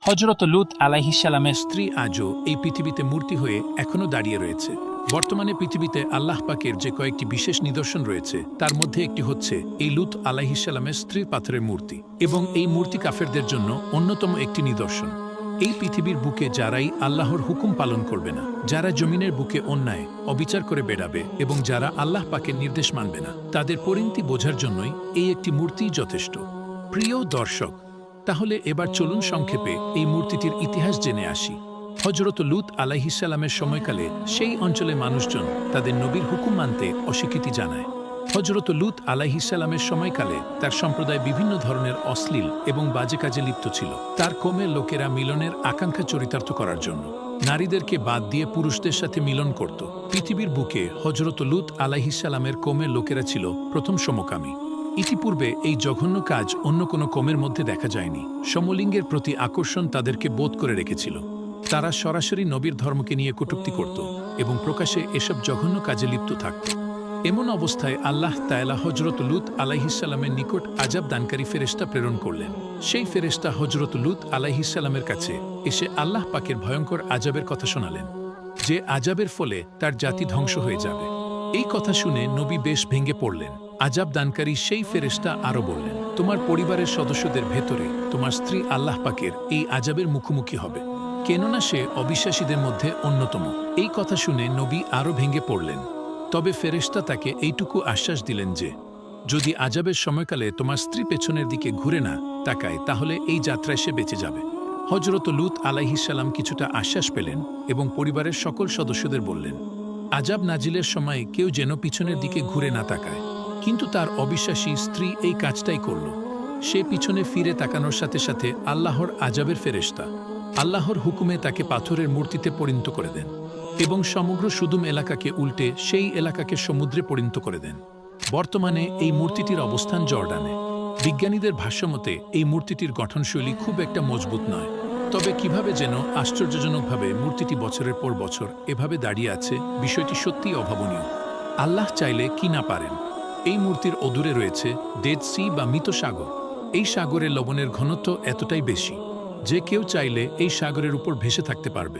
হযরত লূত আলাইহিস সালামের স্ত্রী আজও এই পৃথিবীতে মূর্তি হয়ে এখনও দাঁড়িয়ে রয়েছে। বর্তমানে পৃথিবীতে আল্লাহ পাকের যে কয়েকটি বিশেষ নিদর্শন রয়েছে তার মধ্যে একটি হচ্ছে এই লূত আলাইহিস সালামের স্ত্রীর পাথরের মূর্তি, এবং এই মূর্তি কাফেরদের জন্য অন্যতম একটি নিদর্শন। এই পৃথিবীর বুকে যারাই আল্লাহর হুকুম পালন করবে না, যারা জমিনের বুকে অন্যায় অবিচার করে বেড়াবে এবং যারা আল্লাহ পাকের নির্দেশ মানবে না, তাদের পরিণতি বোঝার জন্যই এই একটি মূর্তিই যথেষ্ট। প্রিয় দর্শক, তাহলে এবার চলুন সংক্ষেপে এই মূর্তিটির ইতিহাস জেনে আসি। হযরত লূত আলাইহিস সালামের সময়কালে সেই অঞ্চলের মানুষজন তাদের নবীর হুকুম মানতে অস্বীকৃতি জানায়। হযরত লূত আলাইহিস সালামের সময়কালে তার সম্প্রদায় বিভিন্ন ধরনের অশ্লীল এবং বাজে কাজে লিপ্ত ছিল। তার কওমের লোকেরা মিলনের আকাঙ্ক্ষা চরিতার্থ করার জন্য নারীদেরকে বাদ দিয়ে পুরুষদের সাথে মিলন করত। পৃথিবীর বুকে হযরত লূত আলাইহিস সালামের কওমের লোকেরা ছিল প্রথম সমকামী। ইতিপূর্বে এই জঘন্য কাজ অন্য কোনো কওমের মধ্যে দেখা যায়নি। সমলিঙ্গের প্রতি আকর্ষণ তাদেরকে বোধ করে রেখেছিল। তারা সরাসরি নবীর ধর্মকে নিয়ে কটূক্তি করত এবং প্রকাশ্যে এসব জঘন্য কাজে লিপ্ত থাকত। এমন অবস্থায় আল্লাহ তাআলা হযরত লূত আলাইহিস সালামের নিকট আযাব দানকারী ফেরেশতা প্রেরণ করলেন। সেই ফেরেশতা হযরত লূত আলাইহিস সালামের কাছে এসে আল্লাহ পাকের ভয়ঙ্কর আযাবের কথা শোনালেন, যে আযাবের ফলে তার জাতি ধ্বংস হয়ে যাবে। এই কথা শুনে নবী বেশ ভেঙে পড়লেন। আযাব দানকারী সেই ফেরেশতা আরও বললেন, তোমার পরিবারের সদস্যদের ভেতরে তোমার স্ত্রী আল্লাহ পাকের এই আযাবের মুখোমুখি হবে, কেননা সে অবিশ্বাসীদের মধ্যে অন্যতম। এই কথা শুনে নবী আরও ভেঙে পড়লেন। তবে ফেরেশতা তাকে এইটুকু আশ্বাস দিলেন যে যদি আযাবের সময়কালে তোমার স্ত্রী পেছনের দিকে ঘুরে না তাকায় তাহলে এই যাত্রায় সে বেঁচে যাবে। হযরত লূত আলাইহিস সালাম কিছুটা আশ্বাস পেলেন এবং পরিবারের সকল সদস্যদের বললেন, আযাব নাজিলের সময় কেউ যেন পিছনের দিকে ঘুরে না তাকায়। কিন্তু তার অবিশ্বাসী স্ত্রী এই কাজটাই করল। সে পিছনে ফিরে তাকানোর সাথে সাথে আল্লাহর আযাবের ফেরেশতা আল্লাহর হুকুমে তাকে পাথরের মূর্তিতে পরিণত করে দেন এবং সমগ্র সুদুম এলাকাকে উল্টে সেই এলাকাকে সমুদ্রে পরিণত করে দেন। বর্তমানে এই মূর্তিটির অবস্থান জর্ডানে। বিজ্ঞানীদের ভাষ্যমতে এই মূর্তিটির গঠনশৈলী খুব একটা মজবুত নয়, তবে কিভাবে যেন আশ্চর্যজনকভাবে মূর্তিটি বছরের পর বছর এভাবে দাঁড়িয়ে আছে, বিষয়টি সত্যিই অভাবনীয়। আল্লাহ চাইলে কি না পারেন। এই মূর্তির অদূরে রয়েছে ডেড সি বা মৃত সাগর। এই সাগরের লবণের ঘনত্ব এতটাই বেশি যে কেউ চাইলে এই সাগরের উপর ভেসে থাকতে পারবে।